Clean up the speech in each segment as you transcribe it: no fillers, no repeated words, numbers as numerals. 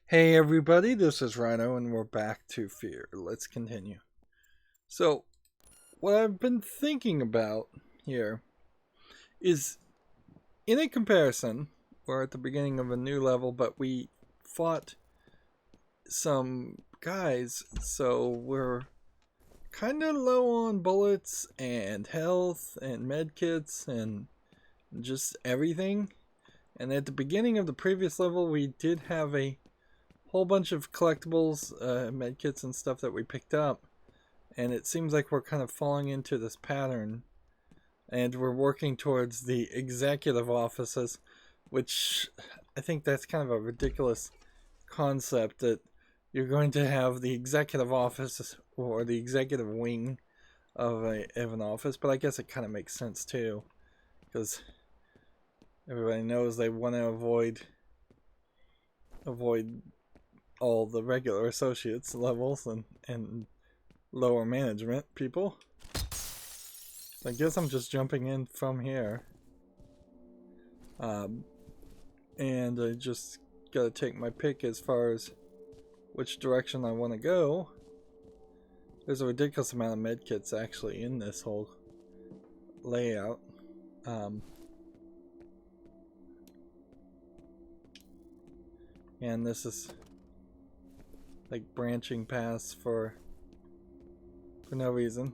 Hey everybody, this is Rydo and we're back to F.E.A.R. Let's continue. So, what I've been thinking about here is, in a comparison, we're at the beginning of a new level, but we fought some guys, so we're kind of low on bullets and health and medkits and just everything. And at the beginning of the previous level, we did have a whole bunch of collectibles, medkits and stuff that we picked up, and it seems like we're kind of falling into this pattern, and we're working towards the executive offices, which I think that's kind of a ridiculous concept, that you're going to have the executive office or the executive wing of an office, but I guess it kind of makes sense too, because everybody knows they want to avoid all the regular associates levels and lower management people. So I guess I'm just jumping in from here. And I just gotta take my pick as far as which direction I want to go. There's a ridiculous amount of medkits actually in this whole layout. And this is like branching paths for no reason.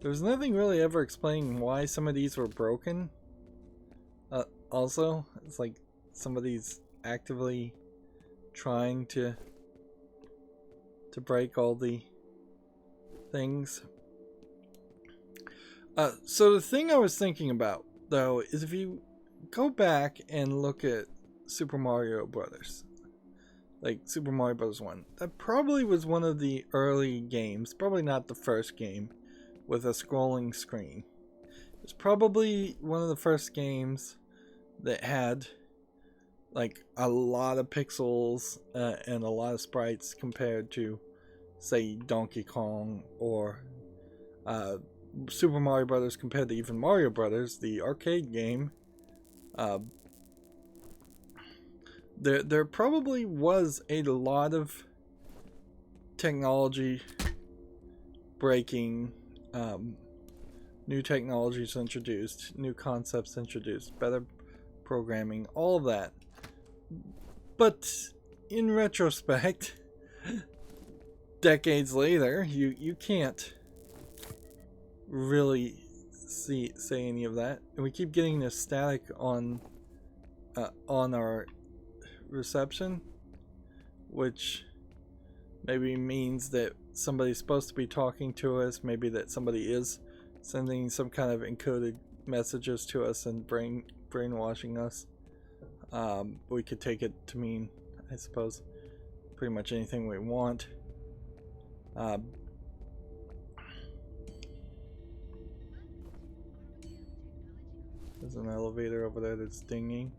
There's nothing really ever explaining why some of these were broken. Also, it's like somebody's actively trying to break all the things. So the thing I was thinking about, though, is if you go back and look at Super Mario Brothers, like Super Mario Bros. 1. That probably was one of the early games, probably not the first game, with a scrolling screen. It was probably one of the first games that had like a lot of pixels and a lot of sprites compared to, say, Donkey Kong or Super Mario Brothers compared to even Mario Brothers, the arcade game. There probably was a lot of technology breaking, new technologies introduced, new concepts introduced, better programming, all of that. But in retrospect, decades later, you can't really say any of that, and we keep getting this static on our reception, which maybe means that somebody's supposed to be talking to us, maybe that somebody is sending some kind of encoded messages to us and brainwashing us. We could take it to mean, I suppose, pretty much anything we want. There's an elevator over there that's dinging.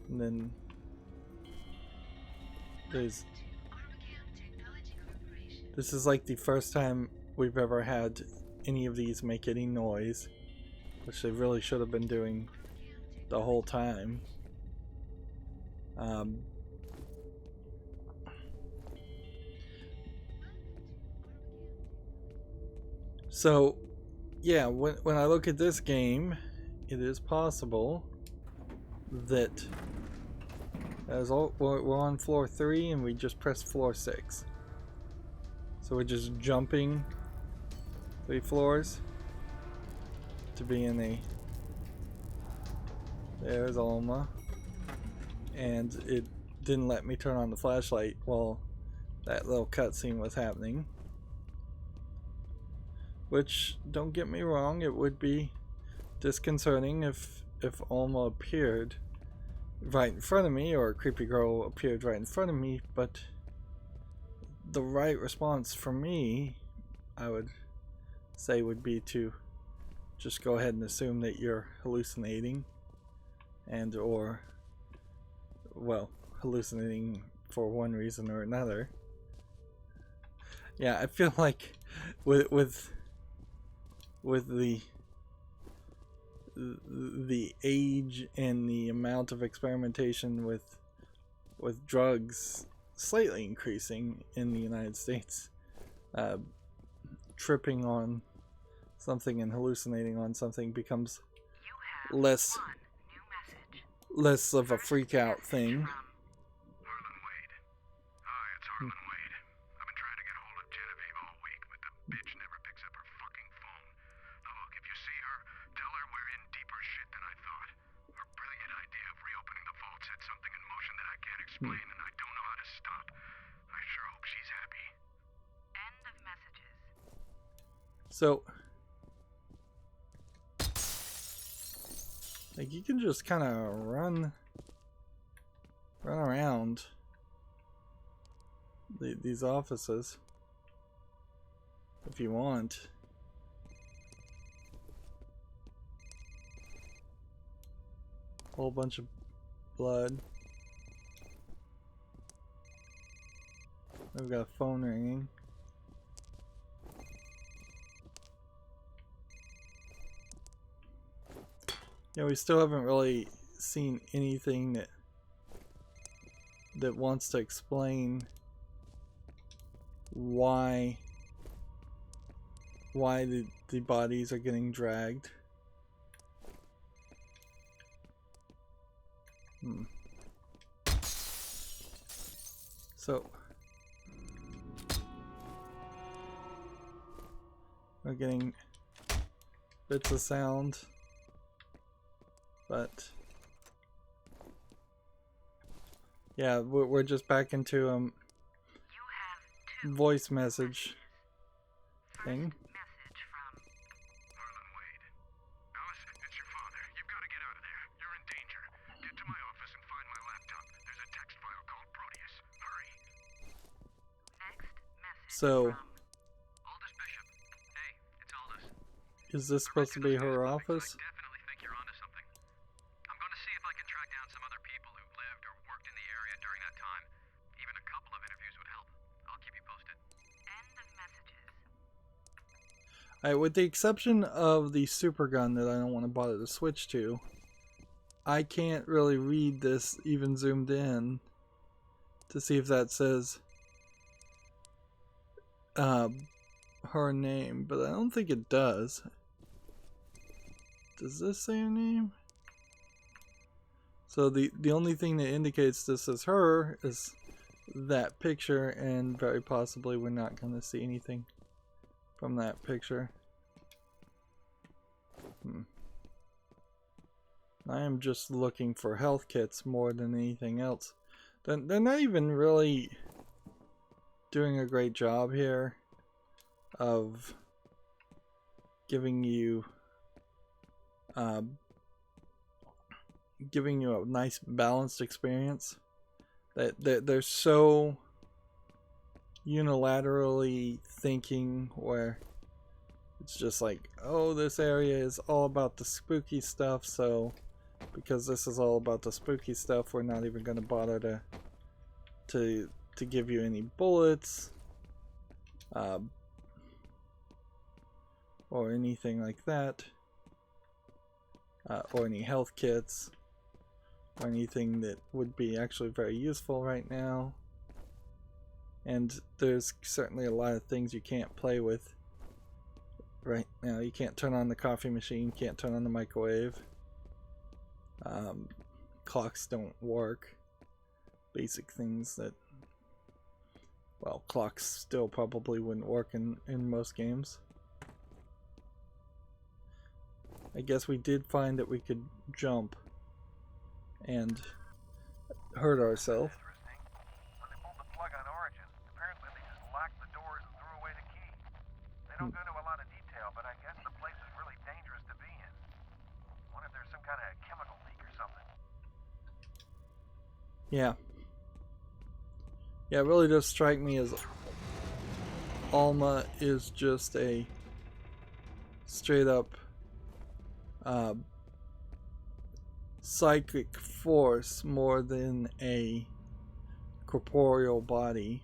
And then this is like the first time we've ever had any of these make any noise, which they really should have been doing the whole time. So yeah, when I look at this game, it is possible that we're on floor 3 and we just pressed floor 6. So we're just jumping 3 floors to be in a... There's Alma. And it didn't let me turn on the flashlight while that little cutscene was happening. Which, don't get me wrong, it would be disconcerting if Alma appeared right in front of me, or a creepy girl appeared right in front of me, but the right response for me, I would say, would be to just go ahead and assume that you're hallucinating, and or, well, hallucinating for one reason or another. Yeah, I feel like with the age and the amount of experimentation with with drugs slightly increasing in the United States, tripping on something and hallucinating on something becomes less of a freak out thing. So, like, you can just kind of run around these offices if you want. Whole bunch of blood. We've got a phone ringing. Yeah, we still haven't really seen anything that wants to explain why the bodies are getting dragged. So we're getting bits of sound, but yeah, we're just back into voice message thing. So, is this supposed to be her office? I definitely think you're onto something. I'm going to see if I can track down some other people who lived or worked in the area during that time. Even a couple of interviews would help. I'll keep you posted. End of messages. Alright, with the exception of the super gun that I don't want to bother to switch to, I can't really read this even zoomed in to see if that says her name, but I don't think it does. Does this say her name? So the only thing that indicates this is her is that picture, and very possibly we're not going to see anything from that picture. I am just looking for health kits more than anything else. They're not even really doing a great job here of giving you a nice balanced experience. They're so unilaterally thinking, where it's just like, oh, this area is all about the spooky stuff, so because this is all about the spooky stuff, we're not even going to bother to give you any bullets or anything like that, or any health kits or anything that would be actually very useful right now. And there's certainly a lot of things you can't play with right now. You can't turn on the coffee machine, can't turn on the microwave. Clocks don't work. Basic things that, well, clocks still probably wouldn't work in most games. I guess we did find that we could jump and hurt ourselves. When they pulled the plug on Origin, apparently they just locked the doors and threw away the key. They don't go into a lot of detail, but I guess the place is really dangerous to be in. Wonder if there's some kind of chemical leak or something. Yeah. Yeah, it really does strike me as Alma is just a straight up psychic force more than a corporeal body,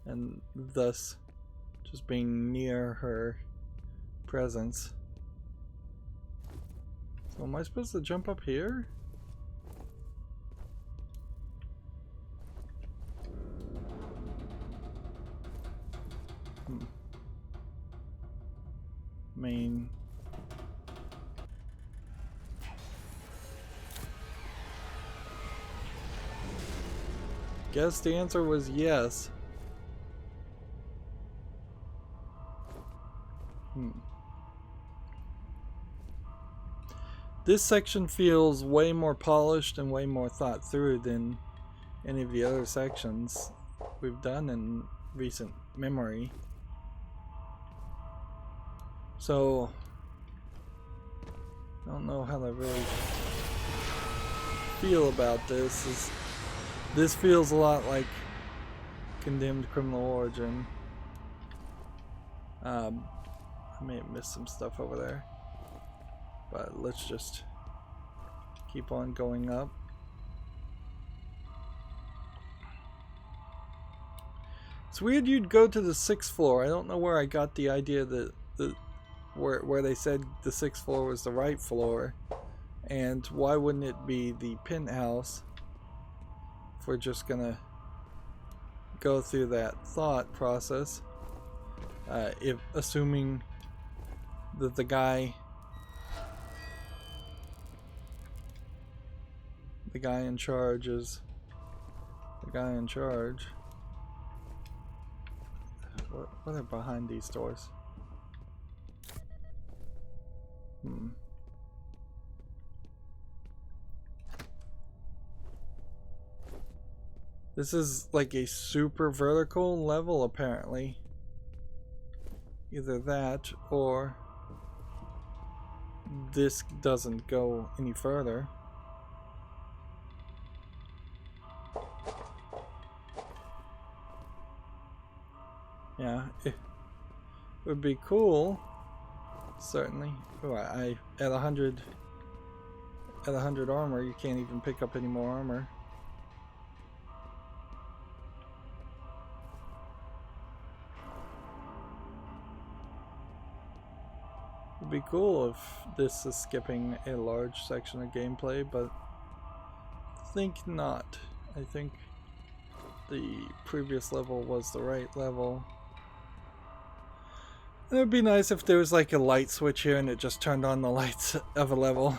and thus just being near her presence. So am I supposed to jump up here? Main. Guess the answer was yes. This section feels way more polished and way more thought through than any of the other sections we've done in recent memory. So, I don't know how to really feel about this. This feels a lot like Condemned Criminal Origin. I may have missed some stuff over there, but let's just keep on going up. It's weird you'd go to the 6th floor. I don't know where I got the idea that where they said the 6th floor was the right floor, and why wouldn't it be the penthouse if we're just gonna go through that thought process, if assuming that the guy in charge is the guy in charge. What are behind these doors? This is like a super vertical level, apparently. Either that or this doesn't go any further. Yeah, it would be cool, certainly. Oh, at 100 armor, you can't even pick up any more armor. It'd be cool if this is skipping a large section of gameplay, but I think not. I think the previous level was the right level. It would be nice if there was like a light switch here and it just turned on the lights of a level.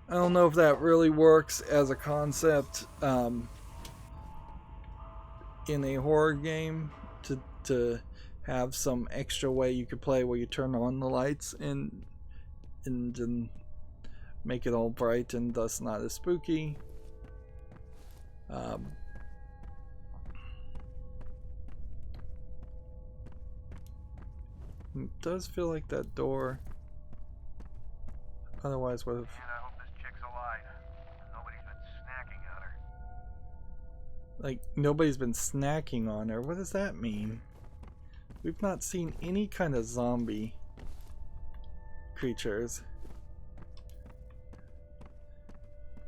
I don't know if that really works as a concept in a horror game, to have some extra way you could play where you turn on the lights and make it all bright and thus not as spooky. It does feel like that door otherwise would have. Man, I hope this chick's alive. Nobody's been snacking on her. Like, nobody's been snacking on her. What does that mean? We've not seen any kind of zombie creatures.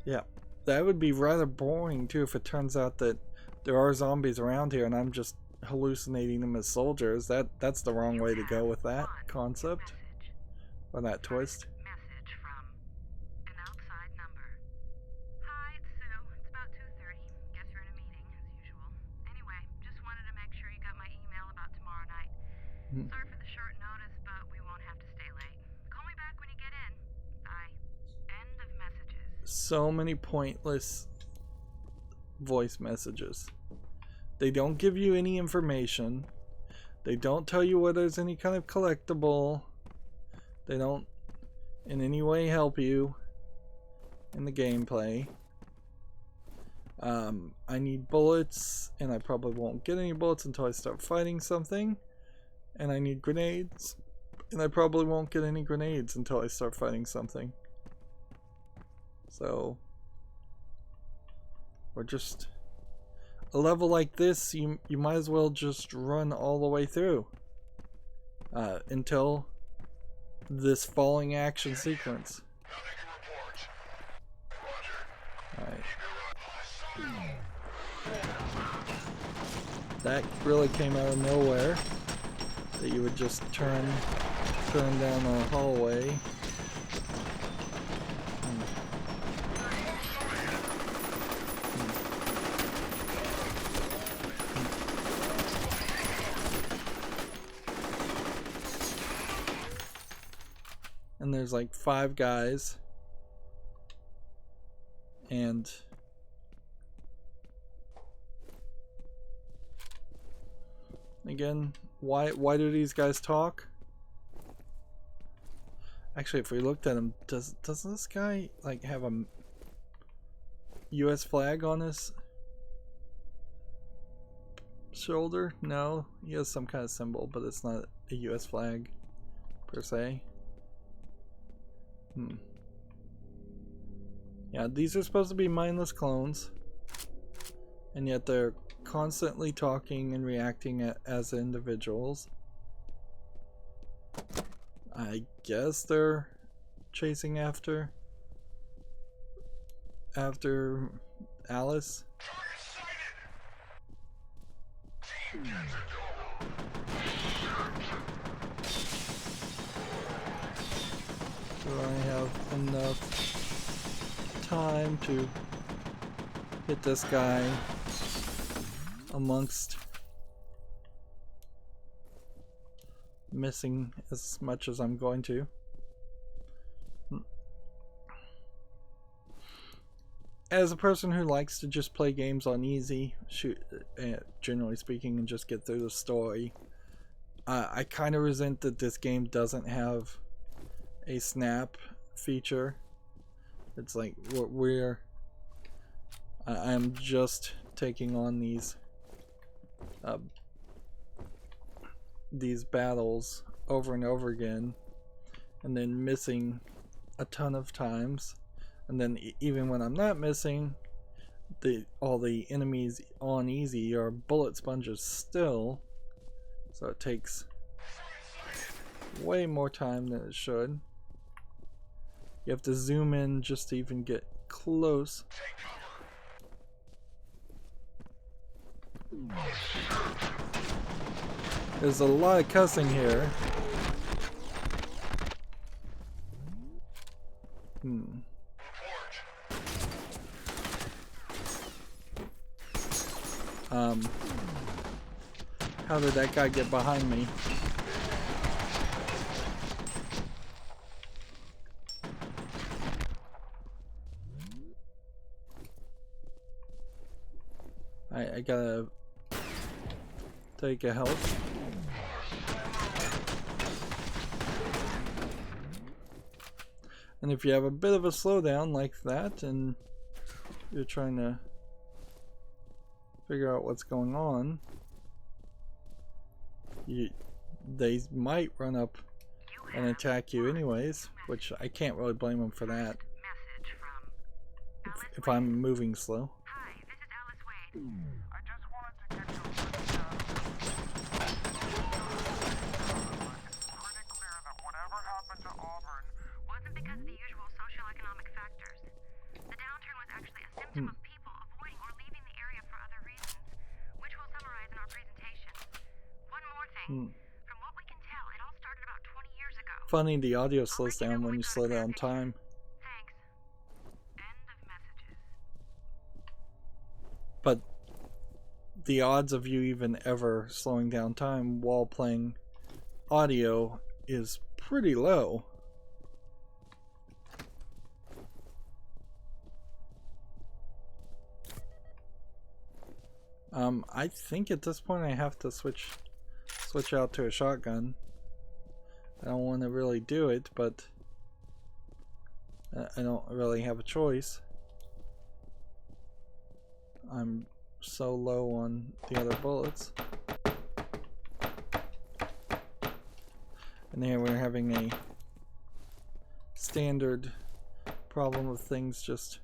Yeah, that would be rather boring too if it turns out that there are zombies around here and I'm just hallucinating them as soldiers. That's the wrong way to go with that concept or that twist. Message from an outside number. Hi, it's Sue. It's about 2:30. Guess you're in a meeting as usual. Anyway, just wanted to make sure you got my email about tomorrow night. Sorry for the short notice, but we won't have to stay late. Call me back when you get in. Bye. End of messages. So many pointless voice messages. They don't give you any information. They don't tell you whether there's any kind of collectible. They don't in any way help you in the gameplay. I need bullets, and I probably won't get any bullets until I start fighting something. And I need grenades, and I probably won't get any grenades until I start fighting something. So, we're just... a level like this, you might as well just run all the way through until this falling action sequence. Alright. That really came out of nowhere, that you would just turn down a hallway. there's like 5 guys. And again, why do these guys talk? Actually, if we looked at him, does this guy like have a US flag on his shoulder? No, he has some kind of symbol, but it's not a US flag per se. Yeah, these are supposed to be mindless clones, and yet they're constantly talking and reacting as individuals. I guess they're chasing after Alice. Do I have enough time to hit this guy amongst missing as much as I'm going to? As a person who likes to just play games on easy, generally speaking, and just get through the story, I kind of resent that this game doesn't have a snap feature. It's like I'm just taking on these battles over and over again, and then missing a ton of times, and then even when I'm not missing, all the enemies on easy are bullet sponges still, so it takes way more time than it should. You have to zoom in just to even get close. There's a lot of cussing here. How did that guy get behind me? I gotta take a health. And if you have a bit of a slowdown like that and you're trying to figure out what's going on, they might run up and attack you anyways, which I can't really blame them for that if I'm moving slow. I just wanted to get you a breakdown. It's pretty clear that whatever happened to Auburn wasn't because of the usual socioeconomic factors. The downturn was actually a symptom of people avoiding or leaving the area for other reasons, which we'll summarize in our presentation. One more thing. From what we can tell, it all started about 20 years ago. Funny, the audio slows down when you slow down time. Thanks. End of messages. But the odds of you even ever slowing down time while playing audio is pretty low. I think at this point I have to switch out to a shotgun. I don't want to really do it, but I don't really have a choice. I'm so low on the other bullets. And here we're having a standard problem of things just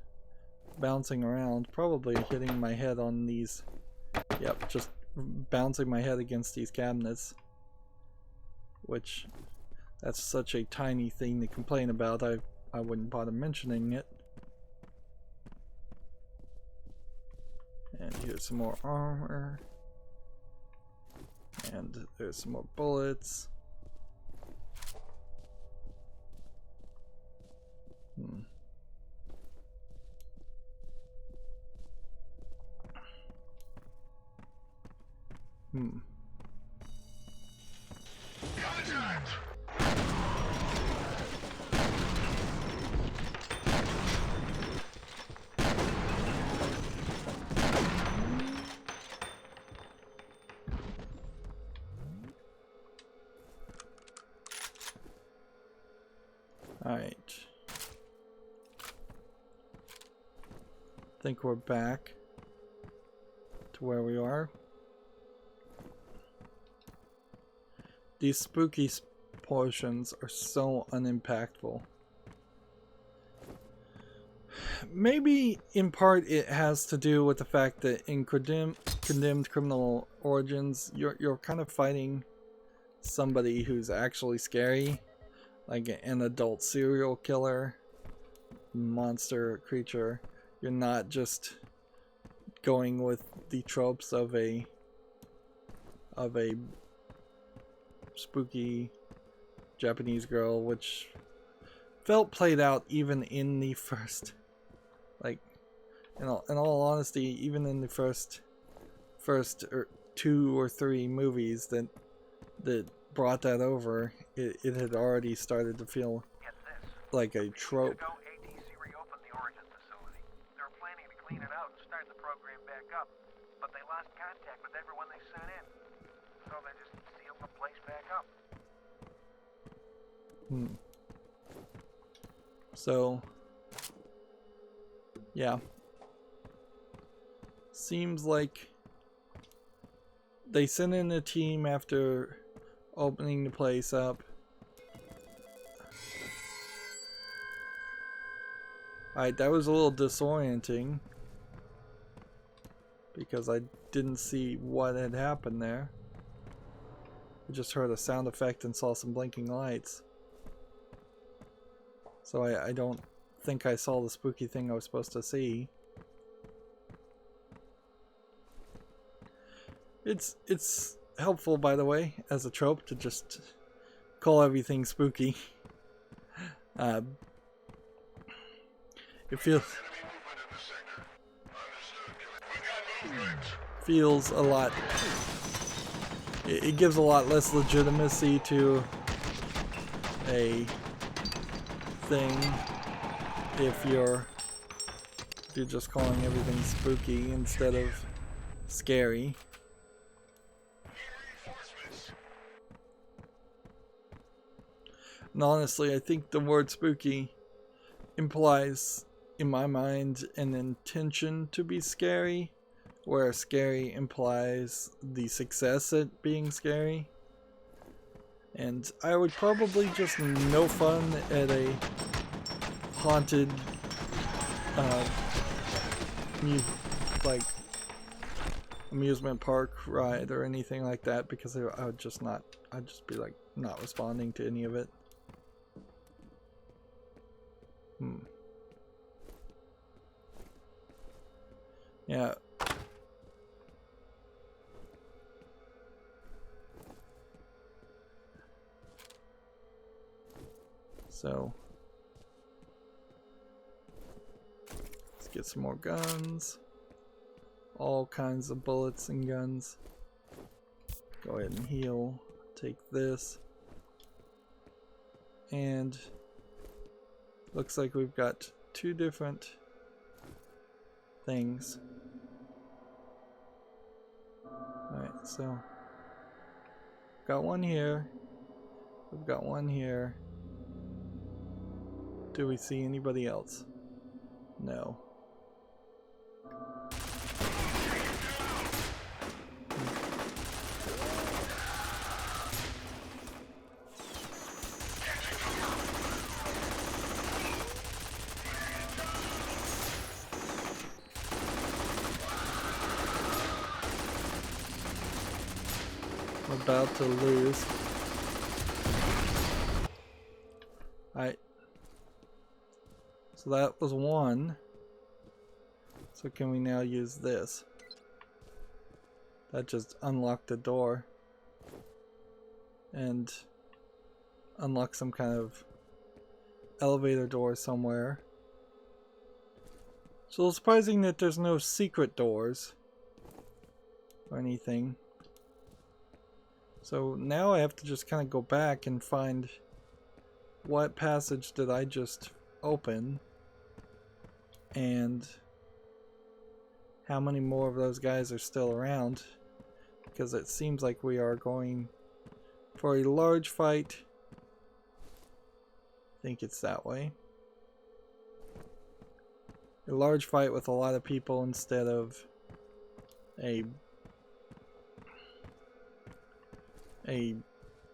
bouncing around, probably hitting my head on these. Yep, just bouncing my head against these cabinets, which that's such a tiny thing to complain about. I wouldn't bother mentioning it. And here's some more armor. And there's some more bullets. think we're back to where we are. These spooky portions are so unimpactful. Maybe in part it has to do with the fact that in Condemned Criminal Origins, you're kind of fighting somebody who's actually scary, like an adult serial killer, monster creature. You're not just going with the tropes of a spooky Japanese girl, which felt played out even in the first, like, in all honesty, even in the first or 2 or 3 movies that brought that over, it had already started to feel like a trope. ATC reopened the Origin facility. They were planning to clean it out and start the program back up, but they lost contact with everyone they sent in, so they just sealed the place back up. So, yeah. Seems like they sent in a team after opening the place up. Alright, that was a little disorienting because I didn't see what had happened there. I just heard a sound effect and saw some blinking lights. So I don't think I saw the spooky thing I was supposed to see. It's helpful, by the way, as a trope to just call everything spooky. It feels a lot. It gives a lot less legitimacy to a thing if you're just calling everything spooky instead of scary. And honestly, I think the word spooky implies, in my mind, an intention to be scary, where scary implies the success at being scary. And I would probably just no fun at a haunted, like, amusement park ride or anything like that, because I would just not, I'd just be like not responding to any of it. Yeah. So let's get some more guns. All kinds of bullets and guns. Go ahead and heal. Take this. And looks like we've got 2 different things. Alright, so got one here. We've got one here. Do we see anybody else? No. About to lose. Alright. So that was 1. So can we now use this? That just unlocked the door. And unlock some kind of elevator door somewhere. It's a little surprising that there's no secret doors or anything. So now I have to just kind of go back and find what passage did I just open and how many more of those guys are still around, because it seems like we are going for a large fight. I think it's that way. a large fight with a lot of people instead of a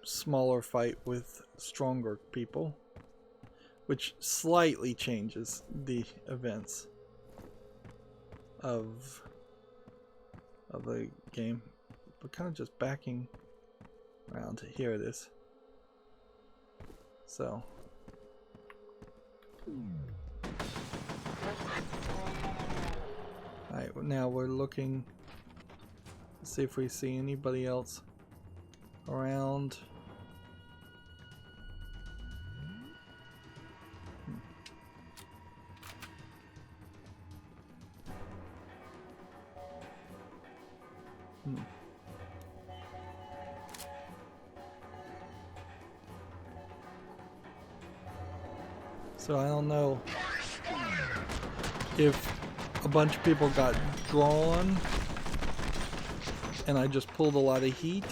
smaller fight with stronger people, which slightly changes the events of the game. But kind of just backing around to here it is. So alright, now we're looking to see if we see anybody else around. So I don't know if a bunch of people got drawn and I just pulled a lot of heat.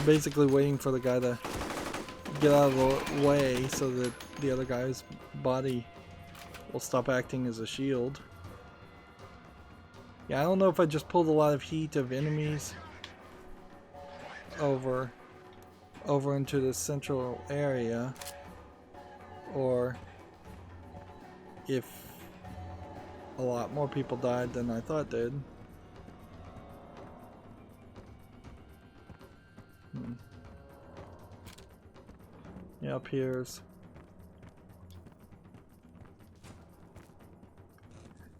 Basically waiting for the guy to get out of the way so that the other guy's body will stop acting as a shield. Yeah, I don't know if I just pulled a lot of heat of enemies over into the central area, or if a lot more people died than I thought did. Yeah, up here's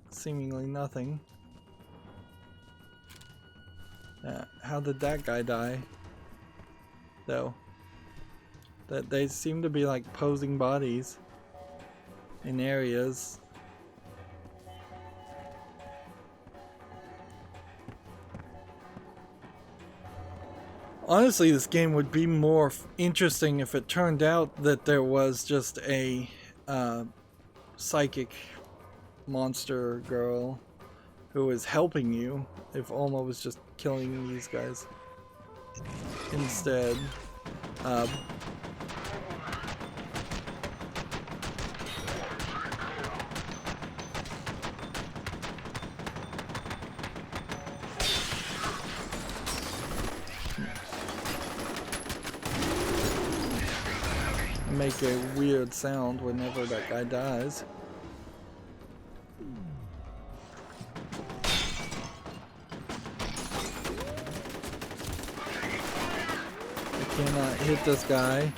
seemingly nothing. How did that guy die? Though, that they seem to be like posing bodies in areas. Honestly, this game would be more interesting if it turned out that there was just a psychic monster girl who was helping you. If Alma was just killing these guys instead. Make a weird sound whenever that guy dies. I cannot hit this guy.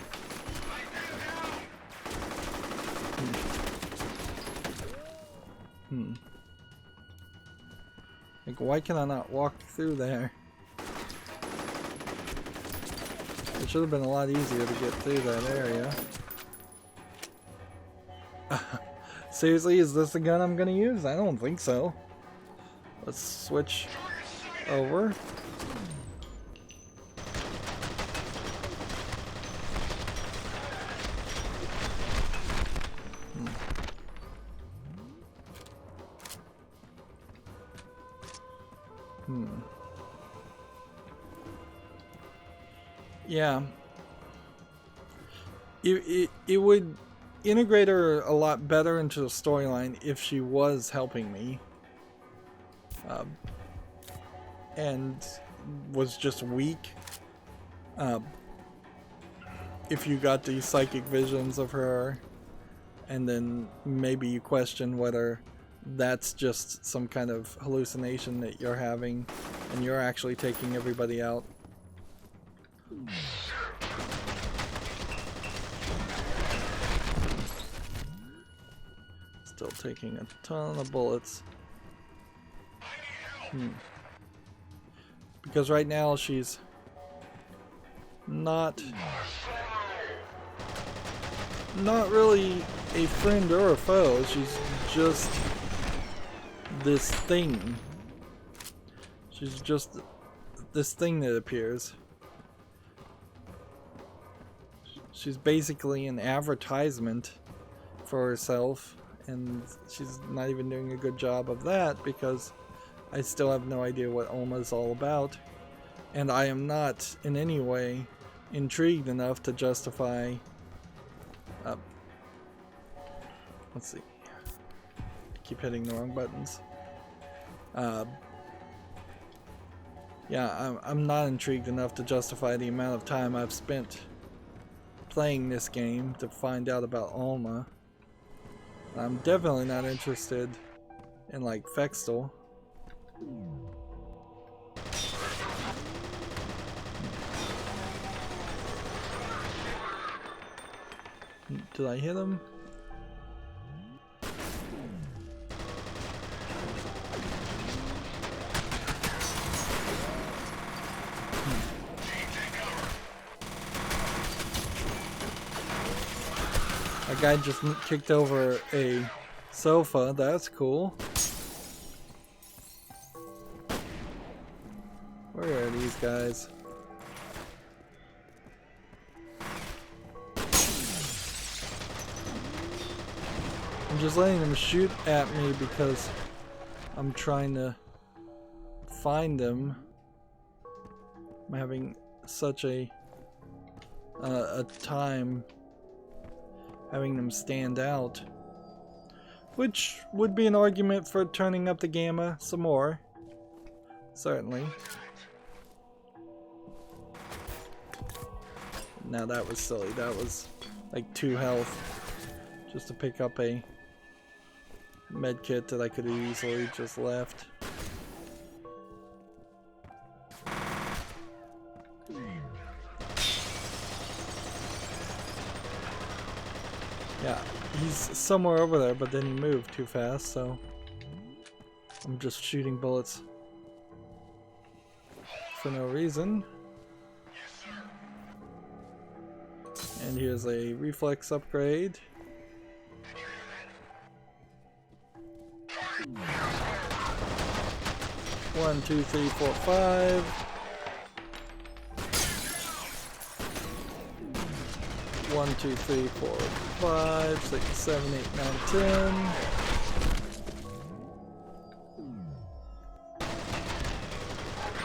Like, why can I not walk through there? It should have been a lot easier to get through that area. Seriously, is this the gun I'm gonna use? I don't think so. Let's switch over. Yeah. It would integrate her a lot better into the storyline if she was helping me. And was just weak. If you got these psychic visions of her, and then maybe you question whether that's just some kind of hallucination that you're having and you're actually taking everybody out. Still taking a ton of bullets. Because right now she's not really a friend or a foe. She's just this thing. She's just this thing that appears. She's basically an advertisement for herself, and she's not even doing a good job of that because I still have no idea what Alma is all about, and I am not in any way intrigued enough to justify let's see. Keep hitting the wrong buttons. Yeah, I'm not intrigued enough to justify the amount of time I've spent playing this game to find out about Alma. I'm definitely not interested in like Fextel. Did I hit him? A guy just kicked over a sofa. That's cool. Where are these guys? I'm just letting them shoot at me because I'm trying to find them. I'm having such a time having them stand out, which would be an argument for turning up the gamma some more, certainly. Now that was silly. That was like 2 health just to pick up a med kit that I could have easily just left. Yeah, he's somewhere over there, but then he moved too fast, so I'm just shooting bullets for no reason. And here's a reflex upgrade. One, two, three, four, five. One, two, three, four, 5, 6, 7, 8, 9, 10.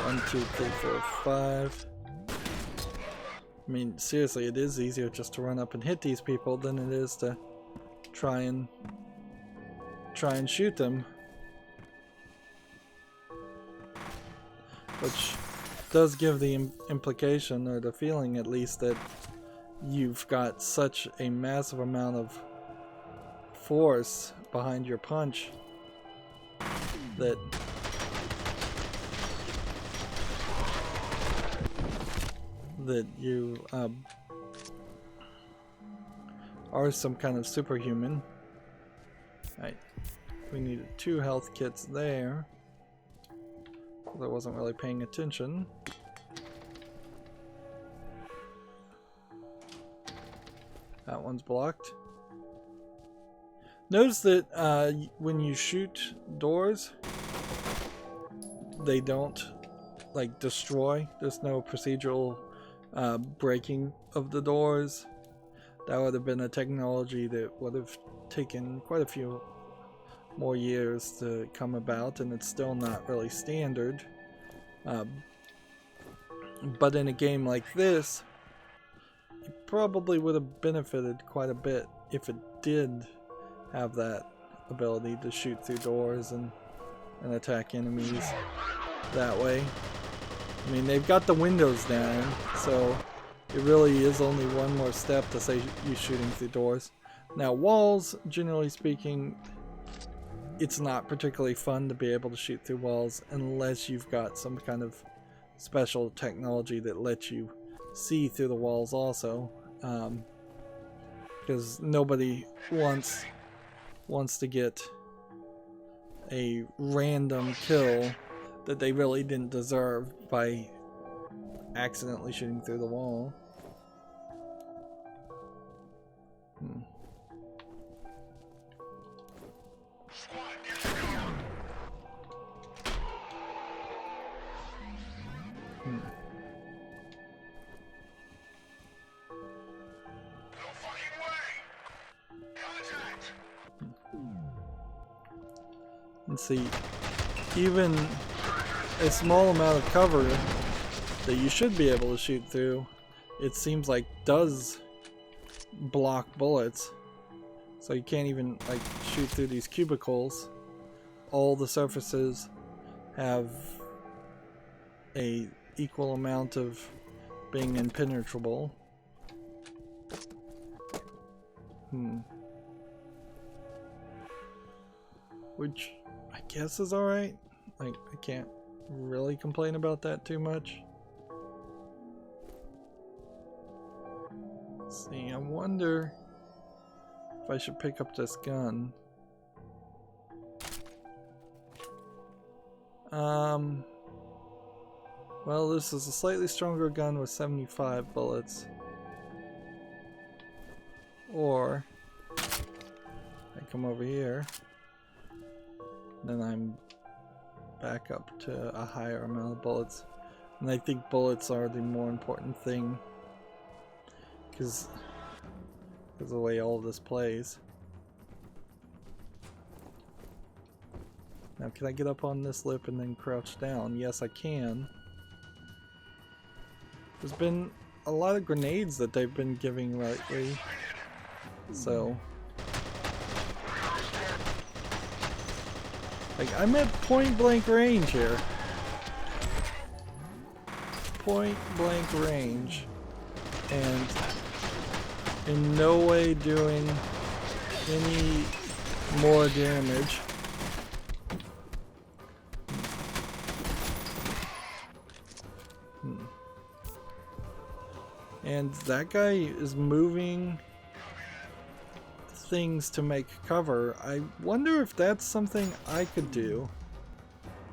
One, two, three, four, 5. I mean, seriously, it is easier just to run up and hit these people than it is to try and shoot them. Which does give the implication, or the feeling at least, that you've got such a massive amount of force behind your punch that you are some kind of superhuman. Right, we needed 2 health kits there. I wasn't really paying attention. That one's blocked. Notice that when you shoot doors, they don't like destroy. There's no procedural breaking of the doors. That would have been a technology that would have taken quite a few more years to come about, and it's still not really standard. But in a game like this, it probably would have benefited quite a bit if it did have that ability to shoot through doors and attack enemies that way. I mean, they've got the windows down, so it really is only one more step to say you shooting through doors. Now, walls, generally speaking, it's not particularly fun to be able to shoot through walls unless you've got some kind of special technology that lets you see through the walls also, because nobody wants to get a random kill that they really didn't deserve by accidentally shooting through the wall. And see, even a small amount of cover that you should be able to shoot through, it seems like does block bullets. So you can't even like shoot through these cubicles. All the surfaces have a equal amount of being impenetrable. Which I guess is alright. Like, I can't really complain about that too much. Let's see, I wonder if I should pick up this gun. Well, this is a slightly stronger gun with 75 bullets. Or I come over here, then I'm back up to a higher amount of bullets. And I think bullets are the more important thing because of the way all of this plays. Now, can I get up on this lip and then crouch down? Yes, I can. There's been a lot of grenades that they've been giving lately, so like, I'm at point blank range here. Point blank range, and in no way doing any more damage. And that guy is moving things to make cover. I wonder if that's something I could do.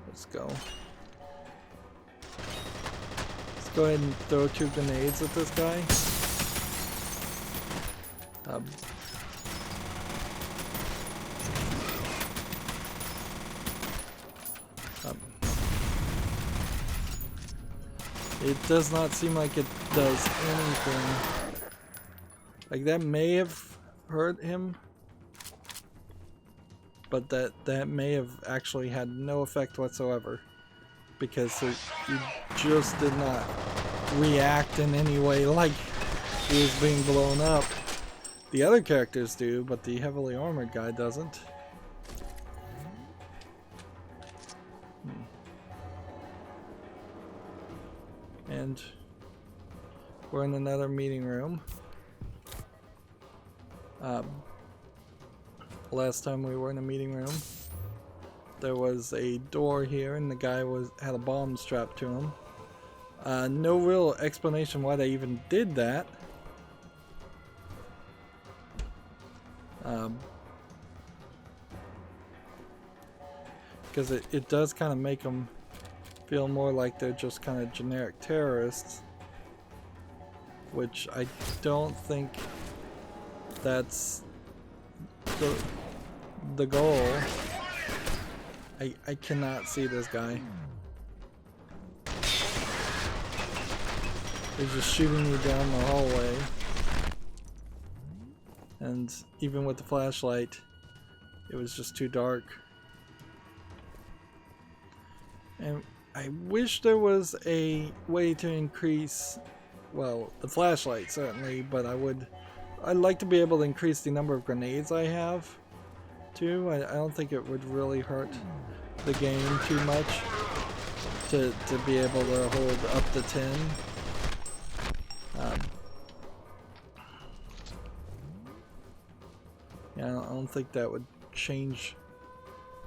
Let's go. Let's go ahead and throw 2 grenades at this guy. It does not seem like it does anything. Like, that may have hurt him, but that may have actually had no effect whatsoever, because he just did not react in any way like he was being blown up. The other characters do, but the heavily armored guy doesn't. And we're in another meeting room. Last time we were in a meeting room, there was a door here and the guy had a bomb strapped to him. No real explanation why they even did that. Because it does kind of make them feel more like they're just kind of generic terrorists, which I don't think that's the goal. I cannot see this guy. He's just shooting me down the hallway, and even with the flashlight, it was just too dark. And I wish there was a way to increase, well, the flashlight certainly, but I'd like to be able to increase the number of grenades I have too. I don't think it would really hurt the game too much to be able to hold up to 10. Yeah, I don't think that would change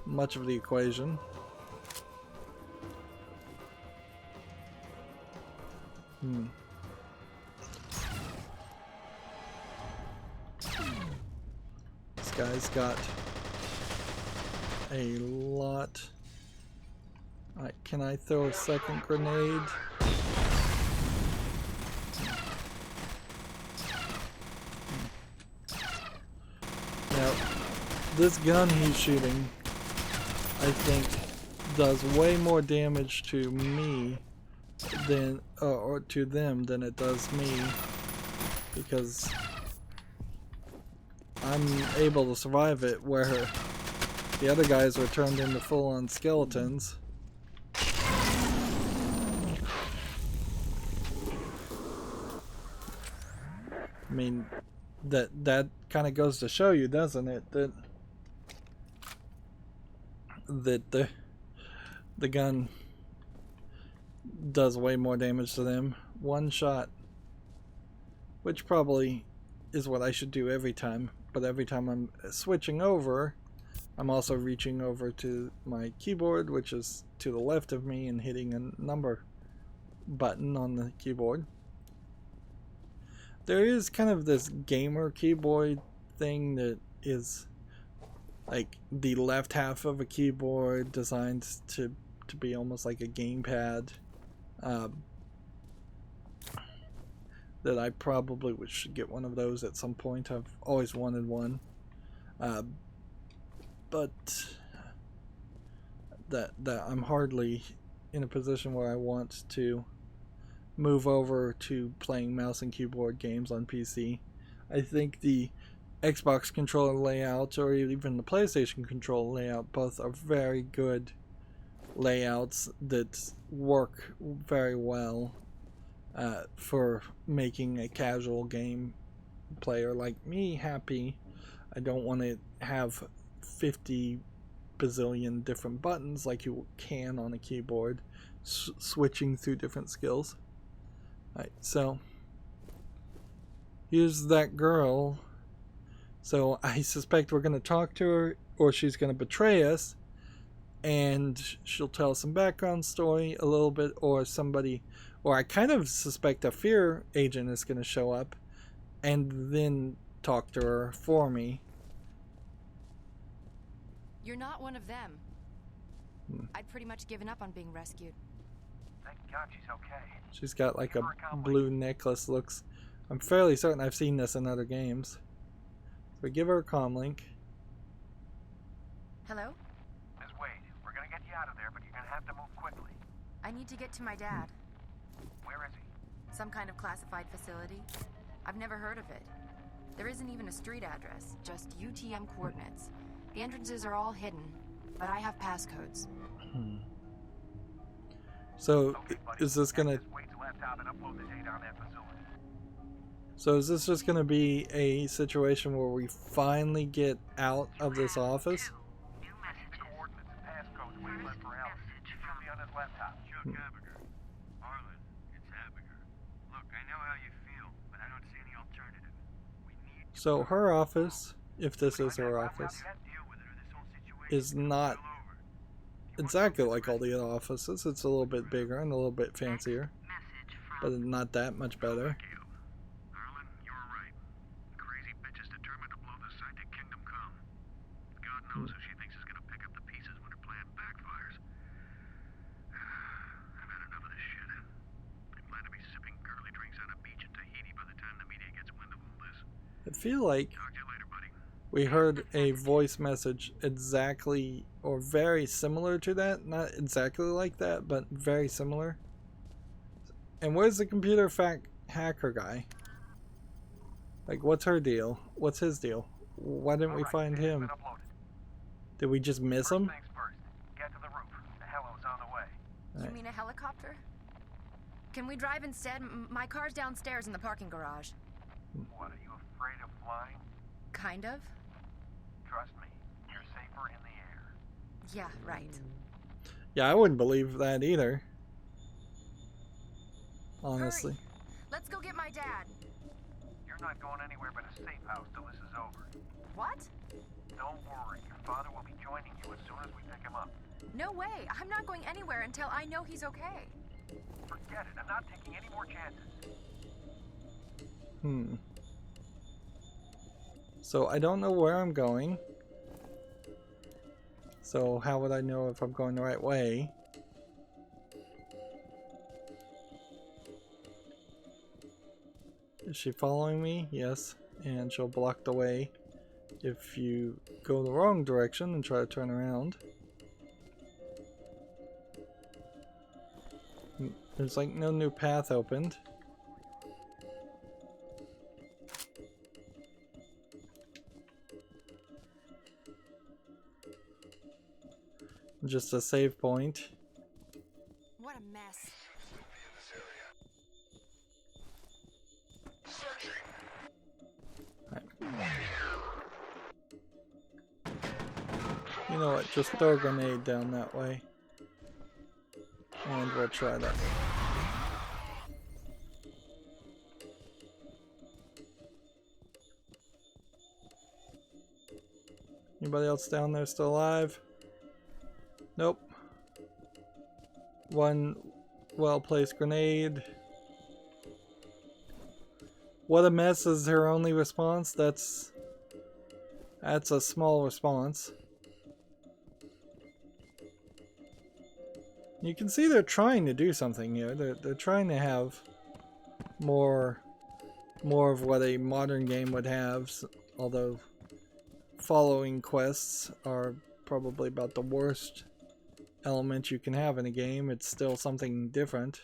much of the equation. This guy's got a lot. Alright, can I throw a second grenade? Now, this gun he's shooting, I think, does way more damage to me than or to them than it does me, because I'm able to survive it, where the other guys were turned into full-on skeletons. I mean, that kind of goes to show you, doesn't it, that the gun does way more damage to them. One shot, which probably is what I should do every time, but every time I'm switching over, I'm also reaching over to my keyboard, which is to the left of me, and hitting a number button on the keyboard. There is kind of this gamer keyboard thing that is like the left half of a keyboard designed to be almost like a gamepad. That I probably should get one of those at some point. I've always wanted one. But that I'm hardly in a position where I want to move over to playing mouse and keyboard games on PC. I think the Xbox controller layout or even the PlayStation controller layout both are very good layouts that work very well for making a casual game player like me happy. I don't want to have 50 bazillion different buttons like you can on a keyboard, switching through different skills. Alright, so here's that girl. So I suspect we're going to talk to her, or she's going to betray us, and she'll tell some background story a little bit, or somebody, or I kind of suspect a F.E.A.R agent is going to show up and then talk to her for me. You're not one of them. I'd pretty much given up on being rescued. Thank God she's okay. She's got like a blue necklace. Looks, I'm fairly certain I've seen this in other games. So give her a comm link. Hello? Ms. Wade, we're gonna get you out of there, but you're gonna have to move quickly. I need to get to my dad. Where is he? Some kind of classified facility. I've never heard of it. There isn't even a street address, just UTM coordinates. The entrances are all hidden, but I have passcodes. So Okay, buddy. is this gonna? Just Wade's laptop and upload the data on that facility. So is this just gonna be a situation where we finally get out of this office? The coordinates and passcodes Wade left for Alma. Should be on his laptop. Chuck Abiger. Arlen, it's Abiger. Look, I know how you feel, but I don't see any alternative. We need to So her office, if this is her office, deal with it or this whole situation is not exactly like all the other offices. It's a little bit bigger and a little bit fancier, but not that much better. Arlen, you're right. The crazy bitch is determined to blow the psychic kingdom come. God knows who she thinks is gonna pick up the pieces when her plan backfires. I've had enough of this shit. I plan to be sipping girly drinks on a beach in Tahiti by the time the media gets wind of all this. I feel like Talk to you later, buddy. we heard a voice message exactly or very similar to that. Not exactly like that, but very similar. And where's the computer hacker guy? Like, what's her deal? What's his deal? Why didn't we Alright, find data's him? been uploaded. Did we just miss First him? things first. Get to the roof. The hello's on the way. You Right. mean a helicopter? Can we drive instead? My car's downstairs in the parking garage. What, are you afraid of flying? Kind of. Trust me, you're safer in the air. Yeah, right. Yeah, I wouldn't believe that either. Honestly. Hurry. Let's go get my dad. You're not going anywhere but a safe house till this is over. What? Don't worry, your father will be joining you as soon as we pick him up. No way. I'm not going anywhere until I know he's okay. Forget it, I'm not taking any more chances. So I don't know where I'm going. So how would I know if I'm going the right way? Is she following me? Yes. And she'll block the way if you go the wrong direction and try to turn around. There's like no new path opened. Just a save point. What a mess. You know what? Just throw a grenade down that way. And we'll try that. Anybody else down there still alive? Nope. One well-placed grenade. What a mess is her only response? That's a small response. You can see they're trying to do something here. They're trying to have more of what a modern game would have, although following quests are probably about the worst element you can have in a game. It's still something different.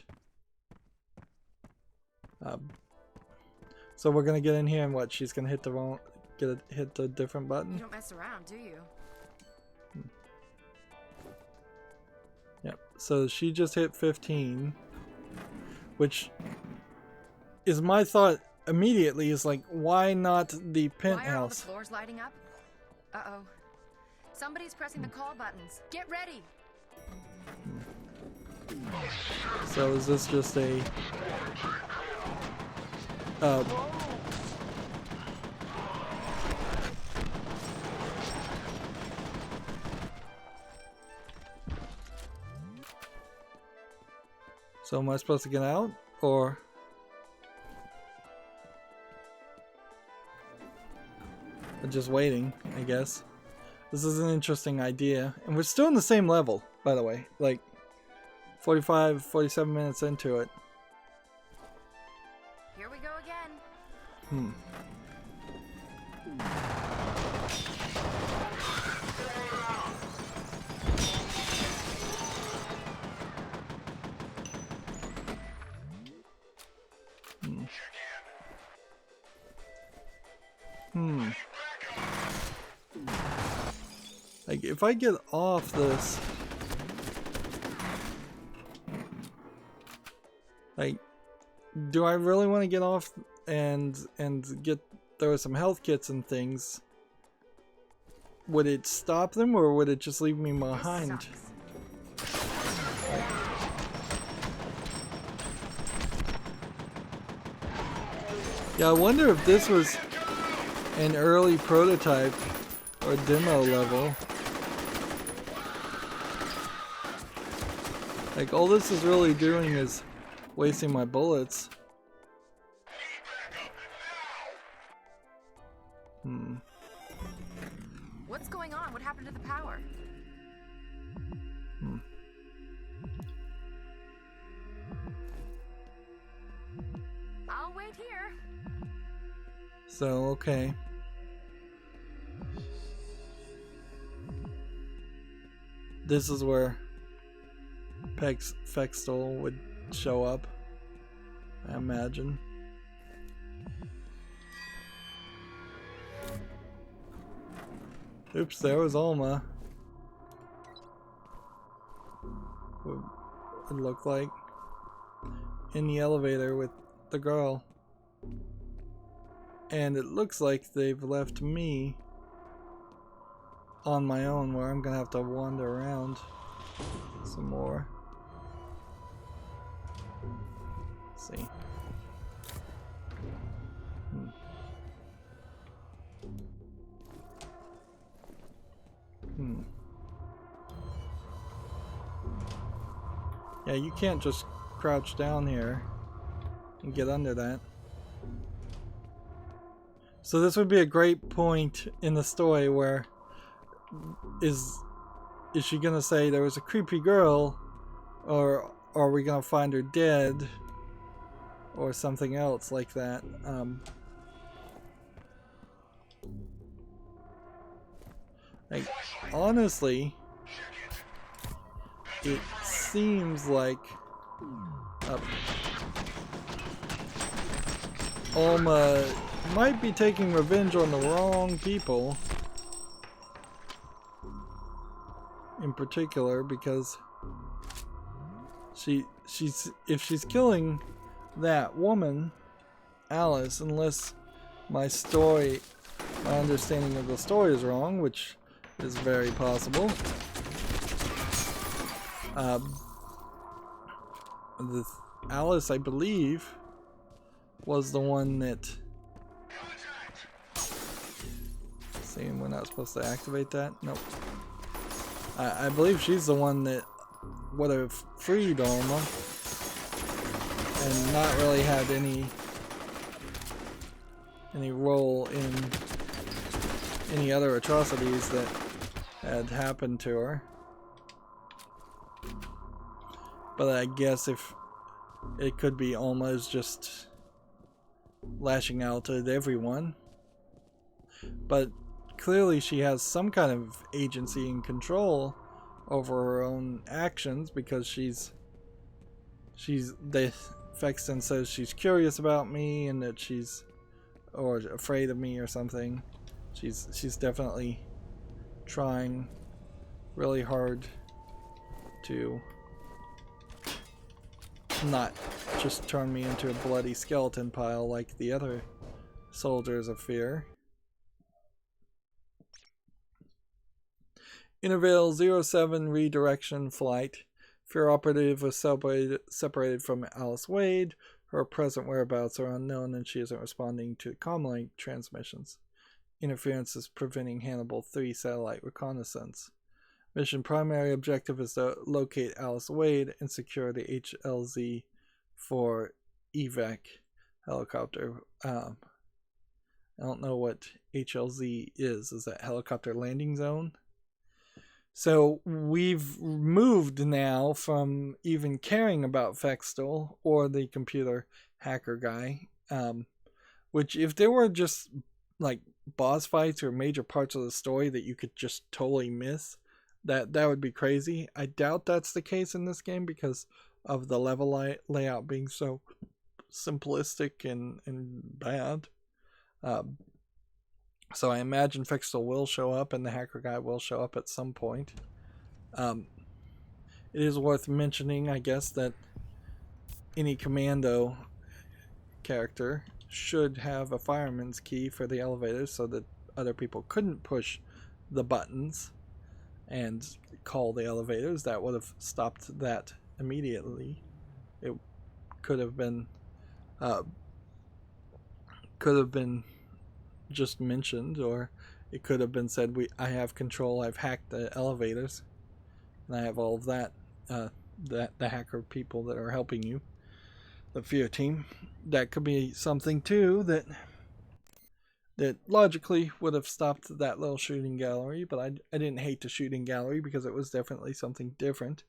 So we're gonna get in here and what? She's gonna hit the hit the different button. You don't mess around, do you? Yep. So she just hit 15, which is my thought immediately. Is like, why not the penthouse? Why are all the floors lighting up? Uh-oh. Somebody's pressing the call buttons. Get ready. So is this just a so am I supposed to get out, or I'm just waiting, I guess. This is an interesting idea, and we're still in the same level, by the way, like 47 minutes into it. Here we go again. Like, if I get off this, like, do I really want to get off and throw some health kits and things? Would it stop them, or would it just leave me behind? Yeah, I wonder if this was an early prototype or demo level. Like, all this is really doing is wasting my bullets. What's going on? What happened to the power? I'll wait here. So, okay. This is where Fextol would show up, I imagine. Oops, there was Alma. What it looked like in the elevator with the girl. And it looks like they've left me on my own, where I'm gonna have to wander around some more. Let's see. Yeah, you can't just crouch down here and get under that. So this would be a great point in the story where is she gonna say there was a creepy girl, or are we gonna find her dead, or something else like that? Like, honestly, it seems like Alma might be taking revenge on the wrong people. In particular, because if she's killing that woman, Alice, unless my understanding of the story is wrong, which is very possible. Alice, I believe, was the one that... See, we're not supposed to activate that? Nope. I believe she's the one that would have freed Alma and not really had any role in any other atrocities that had happened to her. But I guess if it could be Alma is just lashing out at everyone. But clearly she has some kind of agency and control over her own actions, because Fexton says she's curious about me and that she's afraid of me or something. She's definitely trying really hard to not just turn me into a bloody skeleton pile like the other soldiers of F.E.A.R. Interval 07 redirection flight. F.E.A.R. operative was separated from Alice Wade. Her present whereabouts are unknown and she isn't responding to comlink transmissions. Interference is preventing Hannibal 3 satellite reconnaissance. Mission primary objective is to locate Alice Wade and secure the HLZ for evac helicopter. I don't know what HLZ is. Is that helicopter landing zone? So we've moved now from even caring about Fextel or the computer hacker guy, which if there were just like boss fights or major parts of the story that you could just totally miss, that would be crazy. I doubt that's the case in this game because of the level layout being so simplistic and bad. So I imagine Fextel will show up and the hacker guy will show up at some point. It is worth mentioning, I guess, that any commando character should have a fireman's key for the elevators so that other people couldn't push the buttons and call the elevators. That would have stopped that immediately. It could have been just mentioned, or it could have been said, I have control, I've hacked the elevators, and I have all of that, the hacker people that are helping you, the F.E.A.R. team. That could be something too that logically would have stopped that little shooting gallery, but I didn't hate the shooting gallery because it was definitely something different.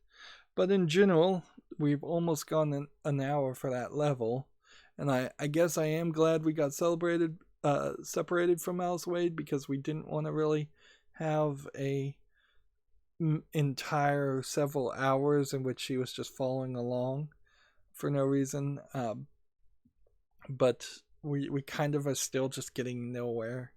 But in general, we've almost gone an hour for that level, and I guess I am glad we got separated from Alice Wade, because we didn't want to really have a entire several hours in which she was just following along for no reason. But we kind of are still just getting nowhere.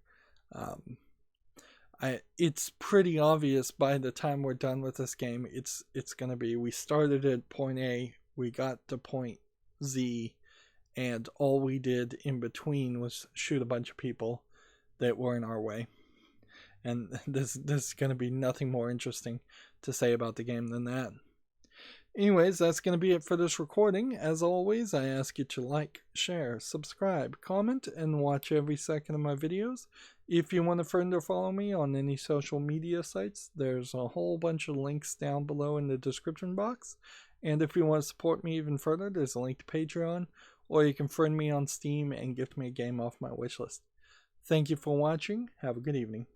It's pretty obvious by the time we're done with this game. It's gonna be, we started at point A, we got to point Z, and all we did in between was shoot a bunch of people that were in our way. And this is going to be nothing more interesting to say about the game than that. Anyways, that's going to be it for this recording. As always, I ask you to like, share, subscribe, comment, and watch every second of my videos. If you want to friend or follow me on any social media sites, there's a whole bunch of links down below in the description box. And if you want to support me even further, there's a link to Patreon, or you can friend me on Steam and gift me a game off my wishlist. Thank you for watching. Have a good evening.